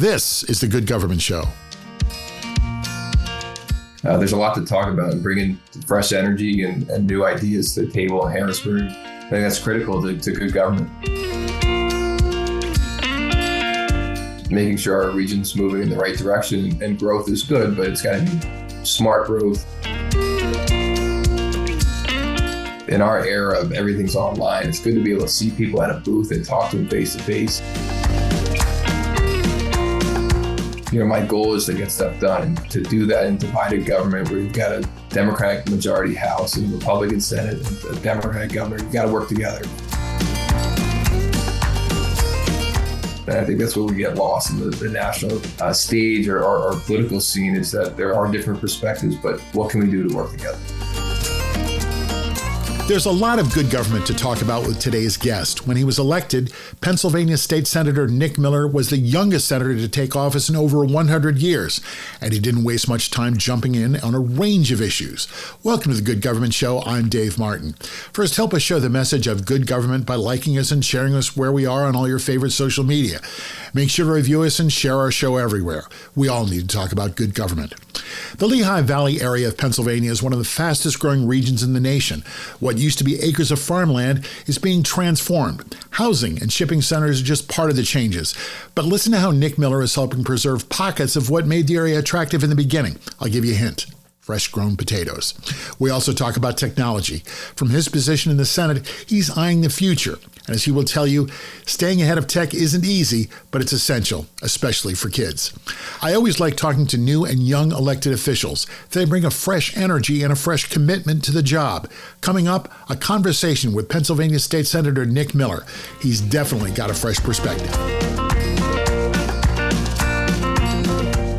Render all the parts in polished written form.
This is the Good Government Show. There's a lot to talk about, and bringing fresh energy and new ideas to the table in Harrisburg. I think that's critical to good government. Making sure our region's moving in the right direction, and growth is good, but it's got to be smart growth. In our era of everything's online, it's good to be able to see people at a booth and talk to them face to face. My goal is to get stuff done, and to do that in divided government where you've got a Democratic majority House and a Republican Senate and a Democratic governor. You've got to work together. And I think that's where we get lost in the national stage or our political scene, is that there are different perspectives, but what can we do to work together? There's a lot of good government to talk about with today's guest. When he was elected, Pennsylvania State Senator Nick Miller was the youngest senator to take office in over 100 years, and he didn't waste much time jumping in on a range of issues. Welcome to the Good Government Show. I'm Dave Martin. First, help us share the message of good government by liking us and sharing us where we are on all your favorite social media. Make sure to review us and share our show everywhere. We all need to talk about good government. The Lehigh Valley area of Pennsylvania is one of the fastest growing regions in the nation. What used to be acres of farmland is being transformed. Housing and shipping centers are just part of the changes. But listen to how Nick Miller is helping preserve pockets of what made the area attractive in the beginning. I'll give you a hint. Fresh-grown potatoes. We also talk about technology. From his position in the Senate, he's eyeing the future. And as he will tell you, staying ahead of tech isn't easy, but it's essential, especially for kids. I always like talking to new and young elected officials. They bring a fresh energy and a fresh commitment to the job. Coming up, a conversation with Pennsylvania State Senator Nick Miller. He's definitely got a fresh perspective.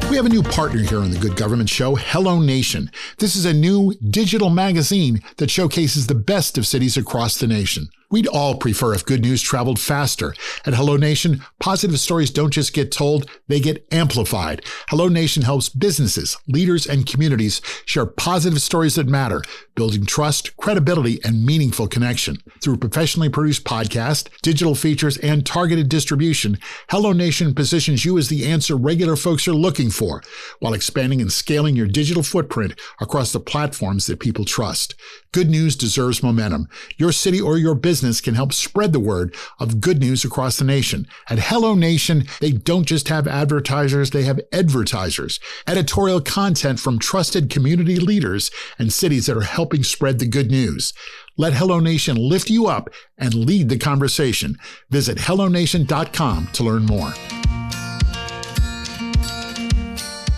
We have a new partner here on the Good Government Show, HelloNation. This is a new digital magazine that showcases the best of cities across the nation. We'd all prefer if good news traveled faster. At HelloNation, positive stories don't just get told, they get amplified. HelloNation helps businesses, leaders, and communities share positive stories that matter, building trust, credibility, and meaningful connection. Through professionally produced podcasts, digital features, and targeted distribution, HelloNation positions you as the answer regular folks are looking for, while expanding and scaling your digital footprint across the platforms that people trust. Good news deserves momentum. Your city or your business can help spread the word of good news across the nation. At HelloNation, they don't just have advertisers, they have advertisers. Editorial content from trusted community leaders and cities that are helping spread the good news. Let HelloNation lift you up and lead the conversation. Visit HelloNation.com to learn more.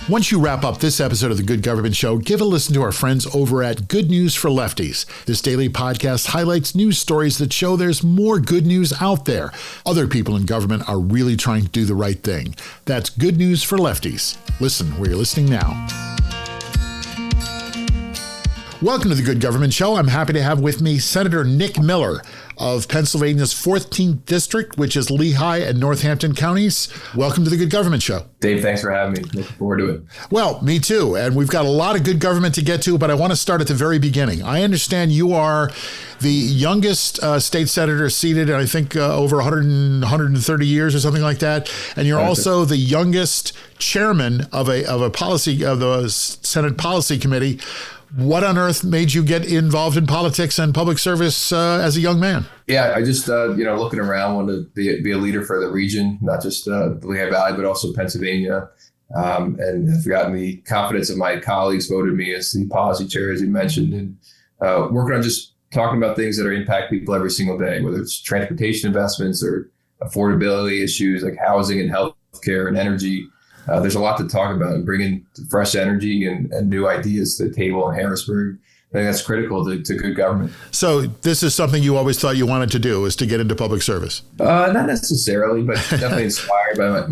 Once you wrap up this episode of the Good Government Show, give a listen to our friends over at Good News for Lefties. This daily podcast highlights news stories that show there's more good news out there. Other people in government are really trying to do the right thing. That's Good News for Lefties. Listen where you're listening now. Welcome to the Good Government Show. I'm happy to have with me Senator Nick Miller of Pennsylvania's 14th District, which is Lehigh and Northampton counties. Welcome to the Good Government Show. Dave, thanks for having me. Looking forward to it. Well, me too. And we've got a lot of good government to get to, but I want to start at the very beginning. I understand you are the youngest state senator seated, I think, over 130 years or something like that. And you're also the youngest chairman of the Senate Policy Committee. What on earth made you get involved in politics and public service as a young man? Yeah, I just, looking around, wanted to be a leader for the region, not just the Lehigh Valley, but also Pennsylvania. And I've gotten the confidence of my colleagues, voted me as the policy chair, as you mentioned, and working on just talking about things that impact people every single day, whether it's transportation investments or affordability issues like housing and healthcare and energy. There's a lot to talk about, and bringing fresh energy and new ideas to the table in Harrisburg. I think that's critical to good government. So this is something you always thought you wanted to do, is to get into public service? Not necessarily, but definitely inspired by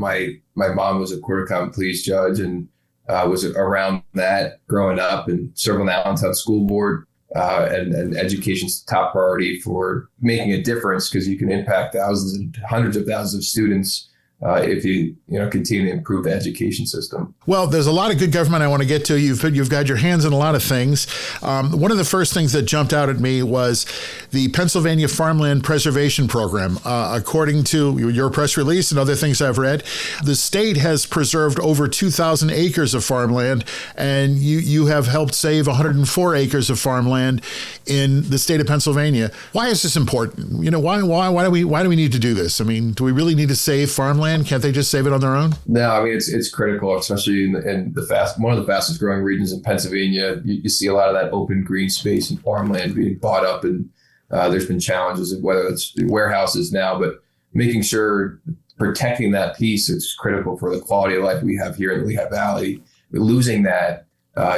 my mom was a Court of Common Pleas judge, and was around that growing up, and serving on the Allentown School Board. And education's top priority for making a difference, because you can impact thousands and hundreds of thousands of students if you continue to improve the education system. Well, there's a lot of good government I want to get to. You've got your hands in a lot of things. One of the first things that jumped out at me was the Pennsylvania Farmland Preservation Program. According to your press release and other things I've read, the state has preserved over 2,000 acres of farmland, and you have helped save 104 acres of farmland in the state of Pennsylvania. Why is this important? Why do we need to do this? I mean, do we really need to save farmland? Can't they just save it on their own? No, I mean, it's critical, especially in one of the fastest growing regions in Pennsylvania. You see a lot of that open green space and farmland being bought up, and there's been challenges of whether it's warehouses now, but making sure protecting that piece is critical for the quality of life we have here in the Lehigh Valley. Losing that,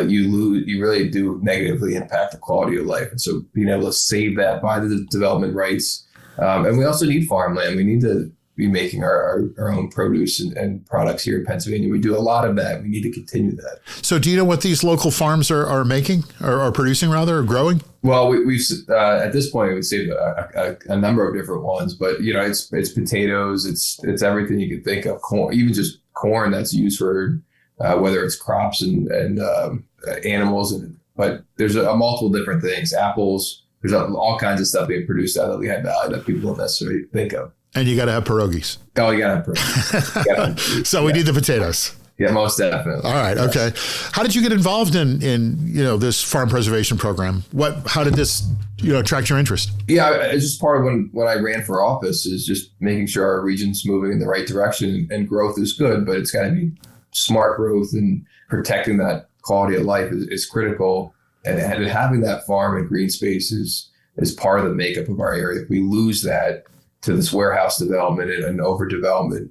you really do negatively impact the quality of life. And so being able to save that by the development rights, and we also need farmland. We need to be making our own produce and products here in Pennsylvania. We do a lot of that. We need to continue that. So do you know what these local farms are making or producing rather, or growing? Well, we've at this point, we've saved a number of different ones, but it's potatoes, it's everything you can think of, corn, even just corn that's used for whether it's crops and animals, but there's a multiple different things, apples, there's all kinds of stuff being produced out of the Lehigh Valley that people don't necessarily think of. And you got to have pierogies. Oh, you got to have pierogies. So we need the potatoes. Yeah, most definitely. All right. Yes. Okay. How did you get involved in this farm preservation program? How did this attract your interest? Yeah, it's just part of when I ran for office is just making sure our region's moving in the right direction, and growth is good, but it's got to be smart growth, and protecting that quality of life is critical. And having that farm and green space is part of the makeup of our area. If we lose that to this warehouse development and overdevelopment,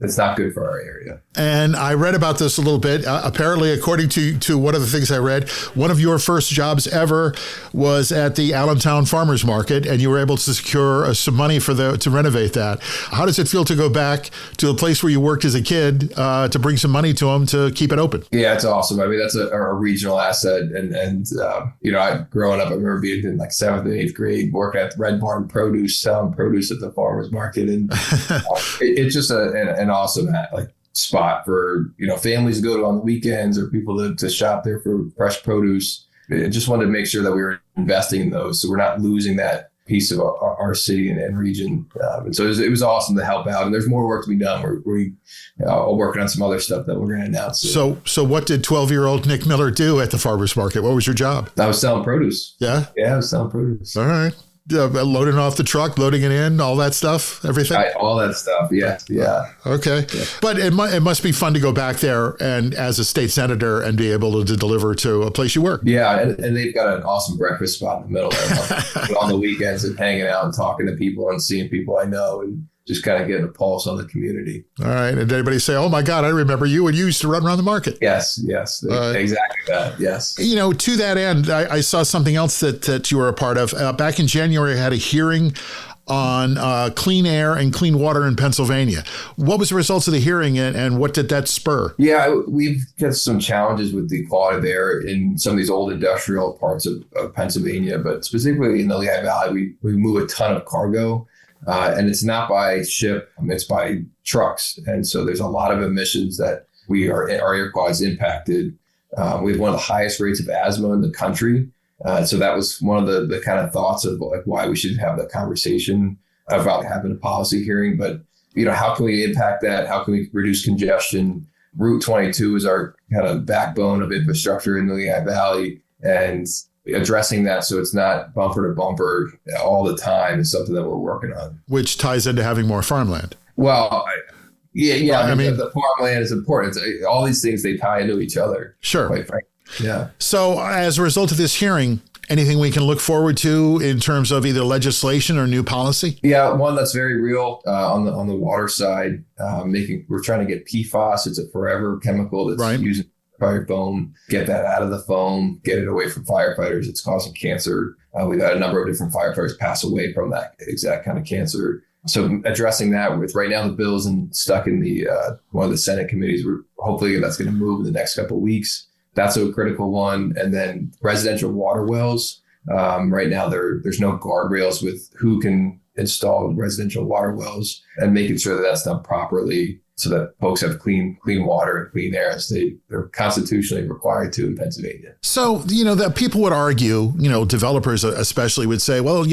it's not good for our area. And I read about this a little bit. Apparently, according to one of the things I read, one of your first jobs ever was at the Allentown Farmers Market, and you were able to secure some money to renovate that. How does it feel to go back to the place where you worked as a kid to bring some money to them to keep it open? Yeah, it's awesome. I mean, that's a regional asset. And growing up, I remember being in like 7th and 8th grade, working at the Red Barn Produce, selling produce at the farmers market. And it's just an awesome spot for families to go to on the weekends, or people to shop there for fresh produce. I just wanted to make sure that we were investing in those, so we're not losing that piece of our city and region. And so it was awesome to help out. And there's more work to be done. We're working on some other stuff that we're going to announce soon. So what did 12-year-old Nick Miller do at the farmers market? What was your job? I was selling produce. Yeah, I was selling produce. All right. Loading off the truck, loading it in, all that stuff, everything? All that stuff, yeah. Okay. Yeah. But it must be fun to go back there and as a state senator and be able to deliver to a place you work. Yeah, and they've got an awesome breakfast spot in the middle there. On the weekends and hanging out and talking to people and seeing people I know and just kind of getting a pulse on the community. All right. And did anybody say, oh my God, I remember you when you used to run around the market? Yes. Exactly that. Yes. To that end, I saw something else that you were a part of. Back in January, I had a hearing on clean air and clean water in Pennsylvania. What was the results of the hearing, and what did that spur? Yeah, we've got some challenges with the quality of air in some of these old industrial parts of Pennsylvania, but specifically in the Lehigh Valley, we move a ton of cargo. And it's not by ship, it's by trucks. And so there's a lot of emissions that our air quality is impacted. We have one of the highest rates of asthma in the country. So that was one of the kind of thoughts of why we should have that conversation about having a policy hearing. But, how can we impact that? How can we reduce congestion? Route 22 is our kind of backbone of infrastructure in the Lehigh Valley. And addressing that so it's not bumper to bumper all the time is something that we're working on. Which ties into having more farmland. Well, I mean, the farmland is important. All these things, they tie into each other. Sure. Quite frankly. Yeah. So as a result of this hearing, anything we can look forward to in terms of either legislation or new policy? Yeah, one that's very real on the water side. We're trying to get PFAS. It's a forever chemical that's used fire foam, get that out of the foam, get it away from firefighters. It's causing cancer. We've had a number of different firefighters pass away from that exact kind of cancer. So addressing that right now, the bill is stuck in the one of the Senate committees. Hopefully that's going to move in the next couple of weeks. That's a critical one. And then residential water wells. Right now, there's no guardrails with who can install residential water wells, and making sure that that's done properly so that folks have clean water and clean air as they're constitutionally required to in Pennsylvania. So, that people would argue, developers especially would say, well,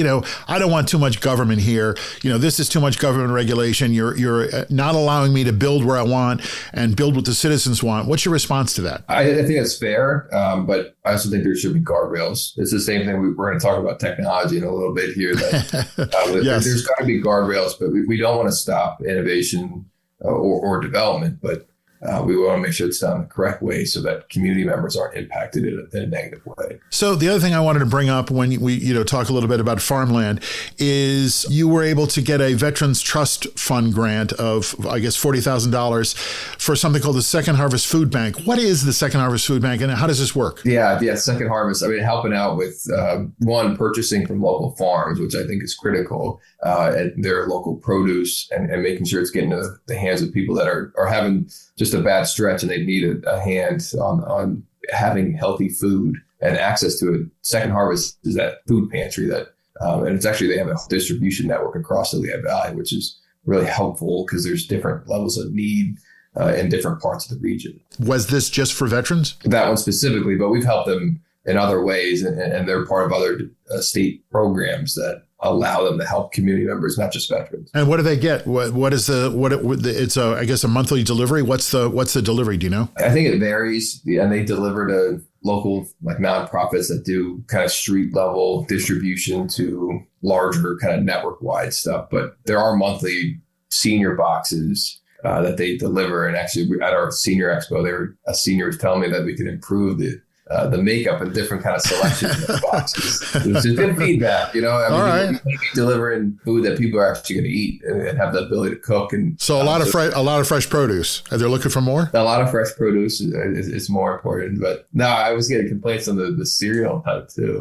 I don't want too much government here. This is too much government regulation. You're not allowing me to build where I want and build what the citizens want. What's your response to that? I think that's fair, but I also think there should be guardrails. It's the same thing. We're going to talk about technology in a little bit here. That Yes. There's got to be guardrails, but we don't want to stop innovation or development, but we want to make sure it's done the correct way so that community members aren't impacted in a negative way. So the other thing I wanted to bring up when we talk a little bit about farmland is you were able to get a Veterans Trust Fund grant of, I guess, $40,000 for something called the Second Harvest Food Bank. What is the Second Harvest Food Bank and how does this work? Yeah, Second Harvest. Helping out with purchasing from local farms, which I think is critical, and their local produce and making sure it's getting to the hands of people that are having just a bad stretch and they need a hand on having healthy food and access to it. Second Harvest is that food pantry that, and it's actually, they have a distribution network across the Lehigh Valley, which is really helpful because there's different levels of need in different parts of the region. Was this just for veterans? That one specifically, but we've helped them in other ways, and they're part of other state programs that allow them to help community members, not just veterans. And what do they get? It's I guess a monthly delivery. What's the delivery? Do you know? I think it varies, and they deliver to local nonprofits that do kind of street level distribution to larger kind of network wide stuff. But there are monthly senior boxes that they deliver. And actually at our senior expo, a senior was telling me that we could improve the makeup and different kind of selections of boxes. It's just good feedback, All right. You may be delivering food that people are actually going to eat and have the ability to cook. And so a lot of fresh produce. Are they looking for more? A lot of fresh produce is more important. But no, I was getting complaints on the cereal type too.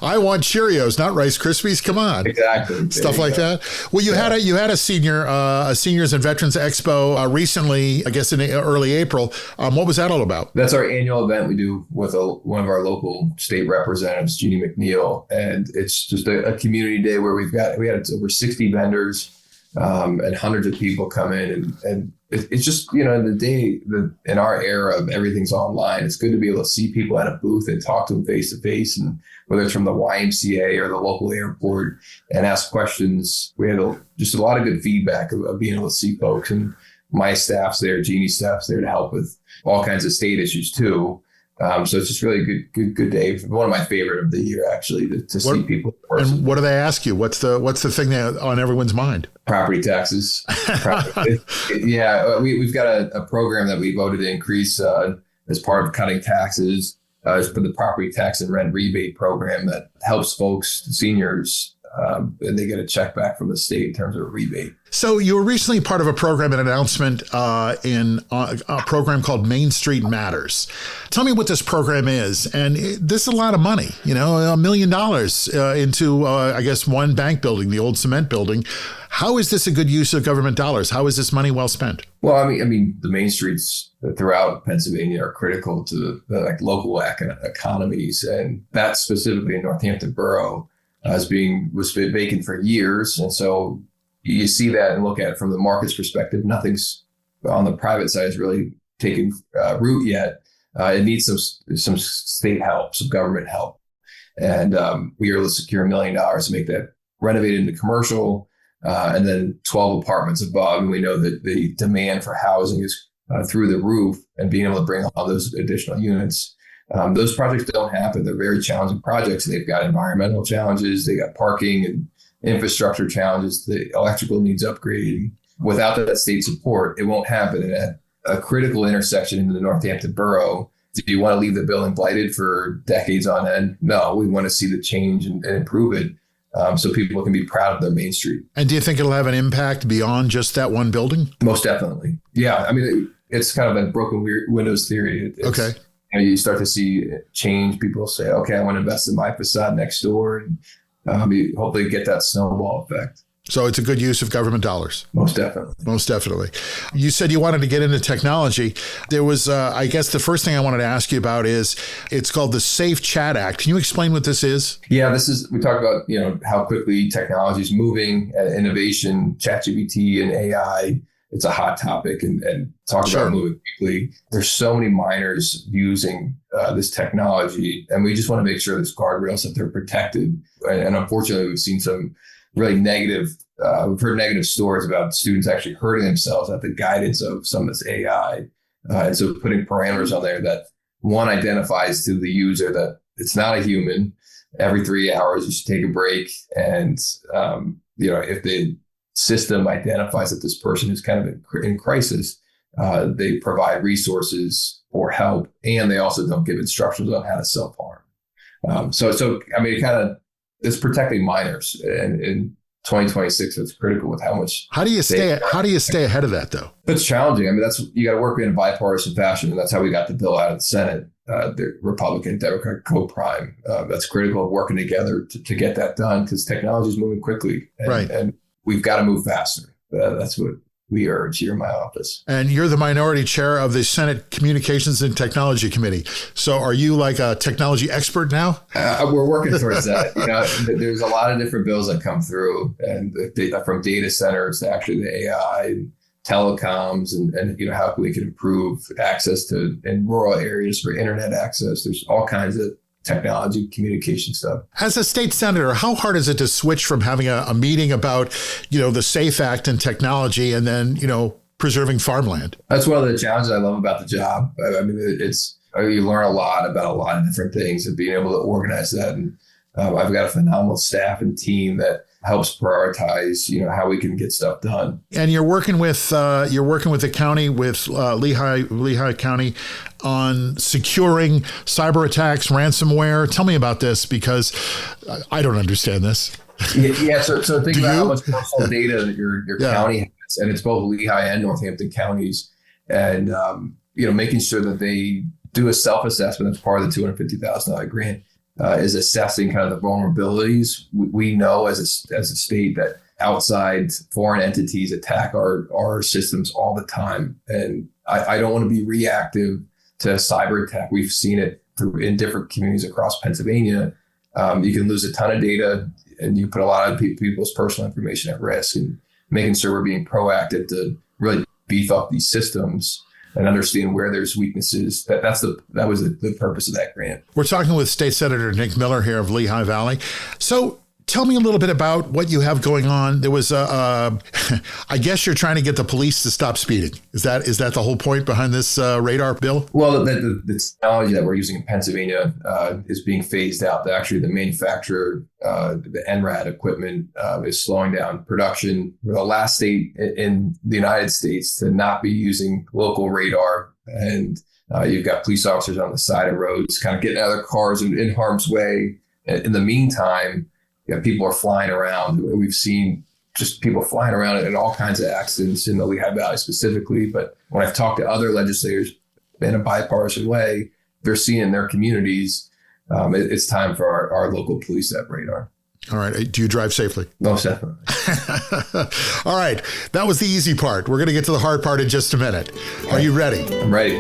I want Cheerios, not Rice Krispies. Come on, exactly. Stuff like that. Well, you had a seniors and veterans expo recently, I guess in early April. What was that all about? That's our annual event we do with one of our local state representatives, Jeannie McNeil, and it's just a community day where we had over 60 vendors and hundreds of people come in, and it's just in in our era of everything's online, it's good to be able to see people at a booth and talk to them face to face, and whether it's from the YMCA or the local airport, and ask questions. We had just a lot of good feedback of being able to see folks, and my staff's there, Jeannie's staff's there to help with all kinds of state issues too. So it's just really a good day. One of my favorite of the year, actually, to see people in person. And what do they ask you? What's the thing that on everyone's mind? Property taxes. We've got a program that we voted to increase as part of cutting taxes. It's for the property tax and rent rebate program that helps folks, seniors, and they get a check back from the state in terms of a rebate. So you were recently part of a program, an announcement in a program called Main Street Matters. Tell me what this program is. And this is a lot of money, $1 million into, I guess, one bank building, the old cement building. How is this a good use of government dollars? How is this money well spent? Well, I mean, the main streets throughout Pennsylvania are critical to the local economies, and that specifically in Northampton Borough was been vacant for years. And so you see that and look at it from the market's perspective. Nothing's on the private side has really taken root yet. It needs some state help, some government help. And we were able to secure $1 million to make that renovated into commercial, and then 12 apartments above. And we know that the demand for housing is through the roof, and being able to bring all those additional units. Those projects don't happen. They're very challenging projects, and they've got environmental challenges. They got parking and infrastructure challenges. The electrical needs upgrading. Without that state support, it won't happen. And at a critical intersection in the Northampton Borough, do you want to leave the building blighted for decades on end? No, we want to see the change and improve it so people can be proud of their main street. And do you think it'll have an impact beyond just that one building? Most definitely. Yeah. I mean, it's kind of a broken windows theory. Okay. You start to see change. People say, okay, I want to invest in my facade next door, and hopefully get that snowball effect. So it's a good use of government dollars. Most definitely. Most definitely. You said you wanted to get into technology. There was, I guess the first thing I wanted to ask you about is, it's called the Safe Chat Act. Can you explain what this is? Yeah, we talk about, how quickly technology is moving, innovation, ChatGPT and AI. It's a hot topic, and talk about moving quickly. There's so many miners using this technology, and we just want to make sure there's guardrails that they're protected. And unfortunately, we've seen some really negative, we've heard negative stories about students actually hurting themselves at the guidance of some of this AI. And so putting parameters on there that one identifies to the user that it's not a human. Every 3 hours, you should take a break. And, if the system identifies that this person is kind of in crisis, they provide resources or help, and they also don't give instructions on how to self-harm. It's protecting minors, and in 2026, it's critical with how much. How do you stay ahead of that, though? It's challenging. I mean, you got to work in a bipartisan fashion, and that's how we got the bill out of the Senate. The Republican Democrat co-prime. That's critical, working together to get that done, because technology is moving quickly, and we've got to move faster. That's what we urge here in my office. And you're the minority chair of the Senate Communications and Technology Committee. So are you like a technology expert now? We're working towards that. There's a lot of different bills that come through, and from data centers to actually the AI, and telecoms, and how we can improve access to in rural areas for internet access. There's all kinds of technology, communication stuff. As a state senator, how hard is it to switch from having a meeting about, the SAFE Act and technology, and then, preserving farmland? That's one of the challenges I love about the job. I mean, you learn a lot about a lot of different things, and being able to organize that. And I've got a phenomenal staff and team that helps prioritize, how we can get stuff done. And you're working with the county, with Lehigh County, on securing cyber attacks, ransomware. Tell me about this, because I don't understand this. Yeah. So think about how much personal data that your county has, and it's both Lehigh and Northampton counties, and making sure that they do a self-assessment as part of the $250,000 grant. Is assessing kind of the vulnerabilities. We know as a state that outside foreign entities attack our systems all the time. And I don't want to be reactive to a cyber attack. We've seen it in different communities across Pennsylvania. You can lose a ton of data, and you put a lot of people's personal information at risk, and making sure we're being proactive to really beef up these systems and understand where there's weaknesses. That was the purpose of that grant. We're talking with State Senator Nick Miller here of Lehigh Valley. So tell me a little bit about what you have going on. There was I guess you're trying to get the police to stop speeding. Is that the whole point behind this radar bill? Well, the technology that we're using in Pennsylvania is being phased out. Actually, the manufacturer, the NRAD equipment, is slowing down production. We're the last state in the United States to not be using local radar. And you've got police officers on the side of roads, kind of getting out of their cars in harm's way. In the meantime, people are flying around. We've seen just people flying around in all kinds of accidents in the Lehigh Valley specifically. But when I've talked to other legislators in a bipartisan way, they're seeing in their communities, it's time for our local police to have radar. All right. Do you drive safely? Most definitely. All right. That was the easy part. We're going to get to the hard part in just a minute. Are you ready? I'm ready.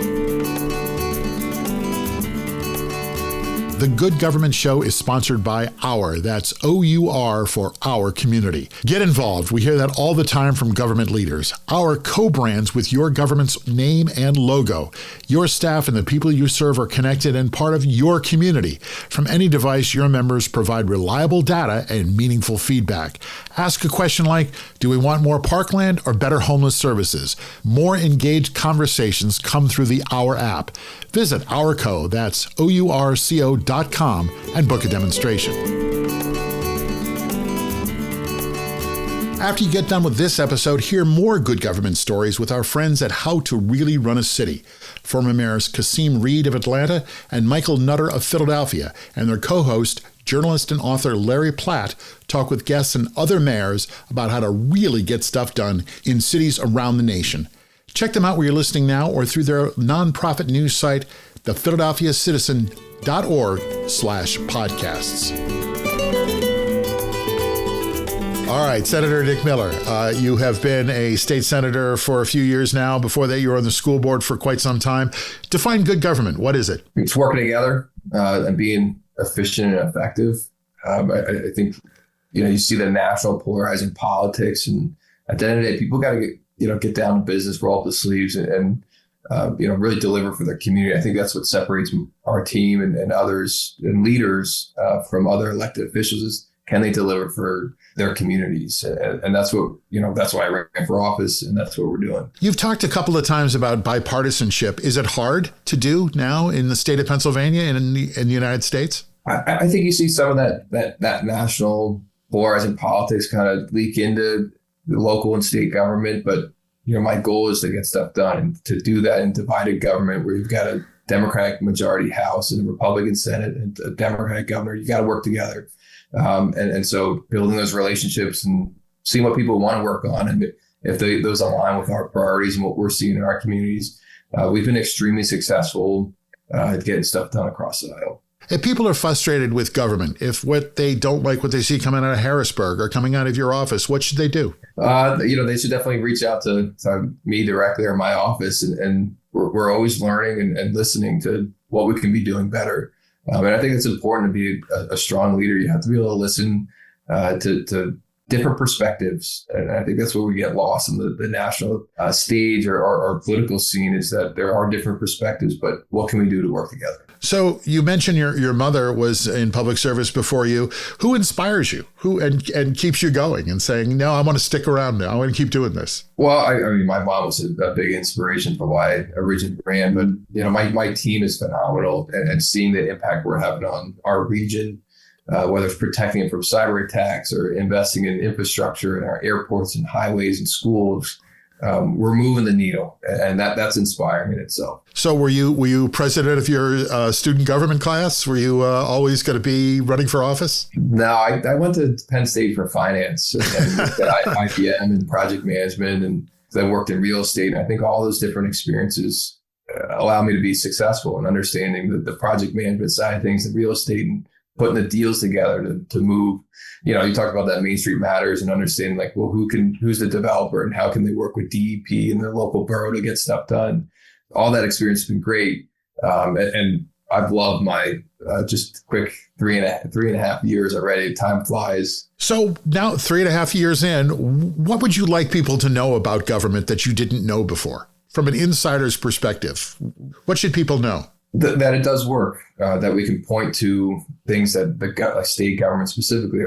The Good Government Show is sponsored by Our. That's OUR for Our Community. Get involved. We hear that all the time from government leaders. Our co-brands with your government's name and logo. Your staff and the people you serve are connected and part of your community. From any device, your members provide reliable data and meaningful feedback. Ask a question like, do we want more parkland or better homeless services? More engaged conversations come through the Our app. Visit Ourco, that's OURCO.com, and book a demonstration. After you get done with this episode, hear more good government stories with our friends at How to Really Run a City. Former mayors Kasim Reed of Atlanta and Michael Nutter of Philadelphia, and their co-host, journalist and author Larry Platt, talk with guests and other mayors about how to really get stuff done in cities around the nation. Check them out where you're listening now or through their nonprofit news site, thephiladelphiacitizen.org/podcasts. All right, Senator Nick Miller, you have been a state senator for a few years now. Before that, you were on the school board for quite some time. Define good government. What is it? It's working together and being efficient and effective. I think, you see the national polarizing politics, and at the end of the day, people got to get down to business, roll up the sleeves, and really deliver for their community. I think that's what separates our team and others and leaders from other elected officials is, can they deliver for their communities? And that's what, that's why I ran for office, and that's what we're doing. You've talked a couple of times about bipartisanship. Is it hard to do now in the state of Pennsylvania and in the United States? I think you see some of that national polarizing politics kind of leak into the local and state government. But, my goal is to get stuff done, and to do that in divided government where you've got a Democratic majority House and a Republican Senate and a Democratic governor. You got to work together. And so building those relationships and seeing what people want to work on, and if those align with our priorities and what we're seeing in our communities, we've been extremely successful at getting stuff done across the aisle. If people are frustrated with government, if what they don't like what they see coming out of Harrisburg or coming out of your office, what should they do? They should definitely reach out to me directly or my office, and we're always learning and listening to what we can be doing better. And I think it's important to be a strong leader. You have to be able to listen to different perspectives. And I think that's where we get lost in the national stage or political scene, is that there are different perspectives, but what can we do to work together? So you mentioned your mother was in public service before you. Who inspires you? Who and keeps you going and saying, no, I want to stick around now. I want to keep doing this. Well, I mean, my mom was a big inspiration for why I originally ran, but my team is phenomenal, and seeing the impact we're having on our region, whether it's protecting it from cyber attacks or investing in infrastructure in our airports and highways and schools. We're moving the needle, and that's inspiring in itself. So were you president of your student government class? Were you always going to be running for office? No, I went to Penn State for finance and IBM and project management, and then worked in real estate. And I think all those different experiences allow me to be successful in understanding the project management side of things, the real estate, and putting the deals together to move. You talked about that Main Street Matters and understanding who's the developer and how can they work with DEP and the local borough to get stuff done. All that experience has been great. And I've loved my just quick three and a half years already. Time flies. So now 3.5 years in, what would you like people to know about government that you didn't know before? From an insider's perspective, what should people know? That it does work, that we can point to things that the state government specifically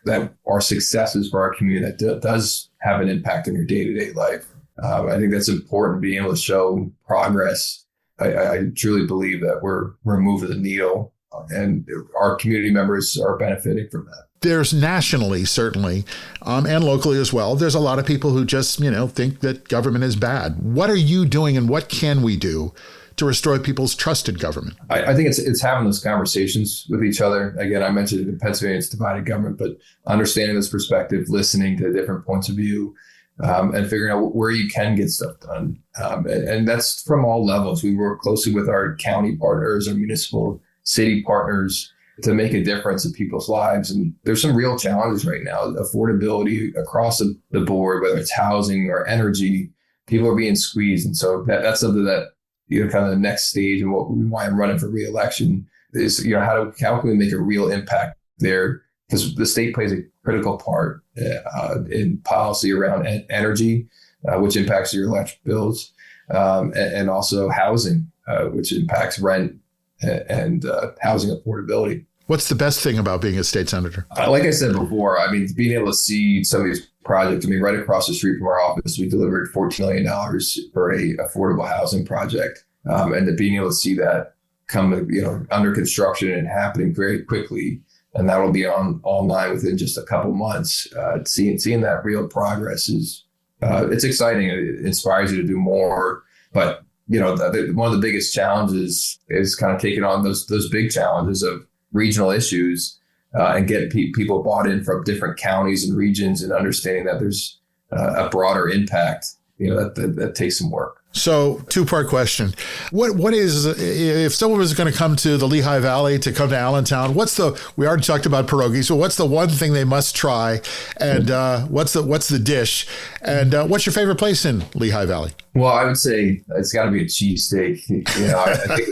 that are successes for our community that does have an impact on your day-to-day life. I think that's important, being able to show progress. I truly believe that we're moving the needle, and our community members are benefiting from that. There's nationally, certainly, and locally as well, there's a lot of people who just, think that government is bad. What are you doing, and what can we do to restore people's trust in government? I think it's having those conversations with each other. Again, I mentioned in Pennsylvania, it's divided government, but understanding this perspective, listening to different points of view, and figuring out where you can get stuff done. And that's from all levels. We work closely with our county partners, our municipal city partners, to make a difference in people's lives. And there's some real challenges right now. Affordability across the board, whether it's housing or energy, people are being squeezed. And so that's something that, kind of the next stage and why I'm running for re-election is, how can we make a real impact there? Because the state plays a critical part in policy around energy, which impacts your electric bills, and also housing, which impacts rent and housing affordability. What's the best thing about being a state senator? Like I said before, being able to see some of these projects. Right across the street from our office, we delivered $14 million for a affordable housing project. And being able to see that come, under construction and happening very quickly, and that will be online within just a couple months. Seeing that real progress is, it's exciting. It inspires you to do more. But, one of the biggest challenges is kind of taking on those big challenges of regional issues, and get people bought in from different counties and regions, and understanding that there's a broader impact, that takes some work. So, two-part question. What is, if someone was going to come to the Lehigh Valley to come to Allentown, we already talked about pierogies, so what's the one thing they must try? And what's the dish? And what's your favorite place in Lehigh Valley? Well, I would say it's got to be a cheesesteak. I think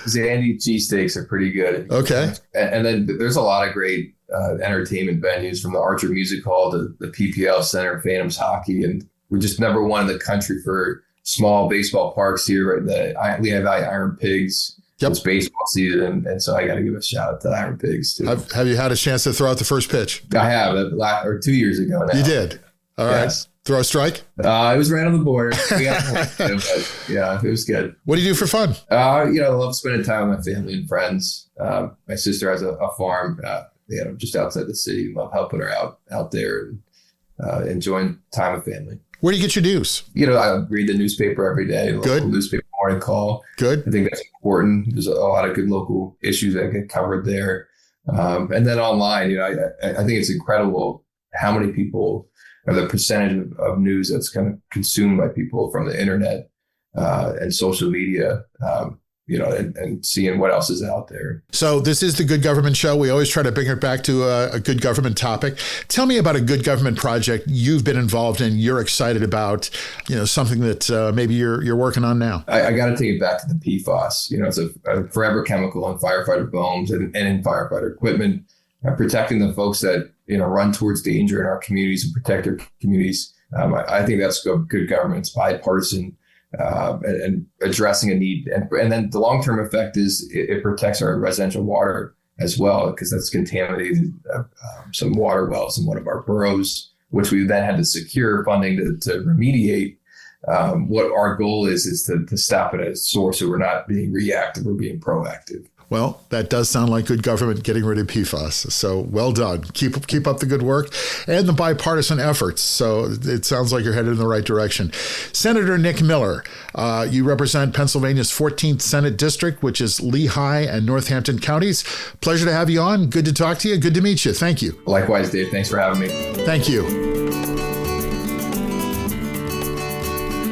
Zandy cheesesteaks are pretty good. Okay. And then there's a lot of great entertainment venues, from the Archer Music Hall to the PPL Center, Phantoms Hockey, and we're just number one in the country for small baseball parks here. The Lehigh Valley Iron Pigs. Yep. It's baseball season, and so I got to give a shout out to the Iron Pigs too. Have you had a chance to throw out the first pitch? I have, or 2 years ago now. You did? All yes. Right. Throw a strike? It was right on the border. Yeah, it was good. What do you do for fun? I love spending time with my family and friends. My sister has a farm, just outside the city. Love helping her out there and enjoying time with family. Where do you get your news? I read the newspaper every day. Good. Newspaper morning call. Good. I think that's important. There's a lot of good local issues that get covered there. And then online, I think it's incredible how many people, or the percentage of news that's kind of consumed by people from the internet and social media, and seeing what else is out there. So this is the Good Government Show. We always try to bring it back to a good government topic. Tell me about a good government project you've been involved in, you're excited about, something that maybe you're working on now. I got to take it back to the PFAS. It's a forever chemical in firefighter foams and in firefighter equipment, protecting the folks that, run towards danger in our communities and protect their communities. I think that's good government. It's bipartisan. And addressing a need. And then the long-term effect is it protects our residential water as well, because that's contaminated some water wells in one of our boroughs, which we then had to secure funding to remediate. What our goal is to stop it at a source, so we're not being reactive, we're being proactive. Well, that does sound like good government, getting rid of PFAS. So well done. Keep up the good work and the bipartisan efforts. So it sounds like you're headed in the right direction. Senator Nick Miller, you represent Pennsylvania's 14th Senate District, which is Lehigh and Northampton counties. Pleasure to have you on. Good to talk to you. Good to meet you. Thank you. Likewise, Dave. Thanks for having me. Thank you.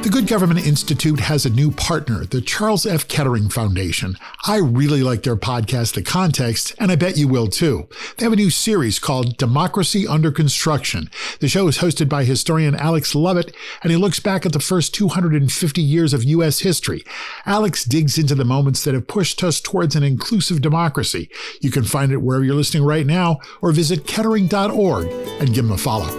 The Good Government Institute has a new partner, the Charles F. Kettering Foundation. I really like their podcast, The Context, and I bet you will too. They have a new series called Democracy Under Construction. The show is hosted by historian Alex Lovett, and he looks back at the first 250 years of U.S. history. Alex digs into the moments that have pushed us towards an inclusive democracy. You can find it wherever you're listening right now, or visit kettering.org and give him a follow.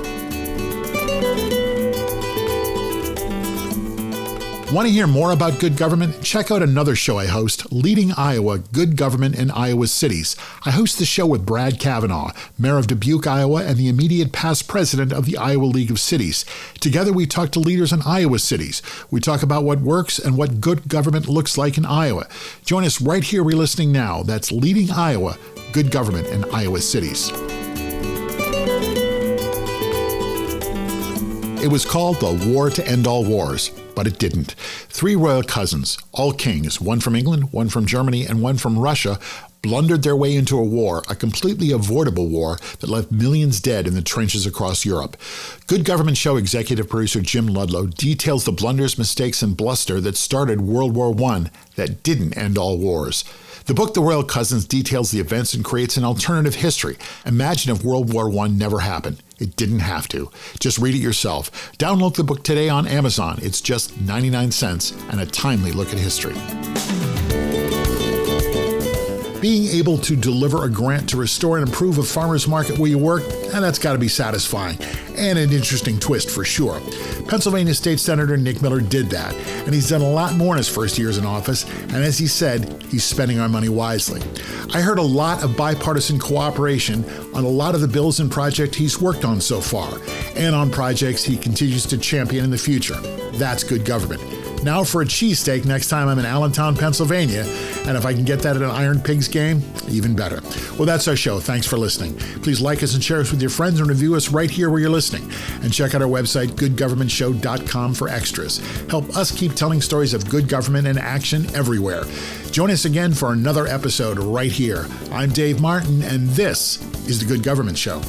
Want to hear more about good government? Check out another show I host, Leading Iowa, Good Government in Iowa Cities. I host the show with Brad Kavanaugh, mayor of Dubuque, Iowa, and the immediate past president of the Iowa League of Cities. Together, we talk to leaders in Iowa cities. We talk about what works and what good government looks like in Iowa. Join us right here where you're listening now. That's Leading Iowa, Good Government in Iowa Cities. It was called the War to End All Wars, but it didn't. 3 royal cousins, all kings, one from England, one from Germany, and one from Russia, blundered their way into a war, a completely avoidable war that left millions dead in the trenches across Europe. Good Government Show executive producer Jim Ludlow details the blunders, mistakes, and bluster that started World War I that didn't end all wars. The book, The Royal Cousins, details the events and creates an alternative history. Imagine if World War I never happened. It didn't have to. Just read it yourself. Download the book today on Amazon. It's just 99 cents and a timely look at history. Being able to deliver a grant to restore and improve a farmer's market where you work, and that's got to be satisfying and an interesting twist for sure. Pennsylvania State Senator Nick Miller did that, and he's done a lot more in his first years in office, and as he said, he's spending our money wisely. I heard a lot of bipartisan cooperation on a lot of the bills and projects he's worked on so far, and on projects he continues to champion in the future. That's good government. Now for a cheesesteak next time I'm in Allentown, Pennsylvania, and if I can get that at an Iron Pigs game, even better. Well, that's our show. Thanks for listening. Please like us and share us with your friends and review us right here where you're listening. And check out our website, goodgovernmentshow.com, for extras. Help us keep telling stories of good government in action everywhere. Join us again for another episode right here. I'm Dave Martin, and this is The Good Government Show.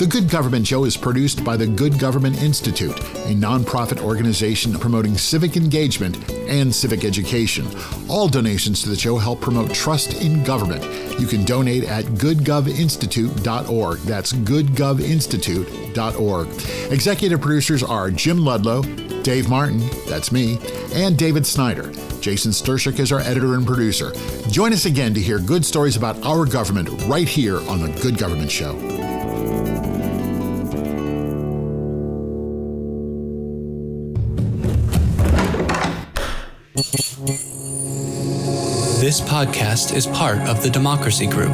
The Good Government Show is produced by the Good Government Institute, a nonprofit organization promoting civic engagement and civic education. All donations to the show help promote trust in government. You can donate at goodgovinstitute.org. That's goodgovinstitute.org. Executive producers are Jim Ludlow, Dave Martin, that's me, and David Snyder. Jason Stershik is our editor and producer. Join us again to hear good stories about our government right here on The Good Government Show. This podcast is part of the Democracy Group,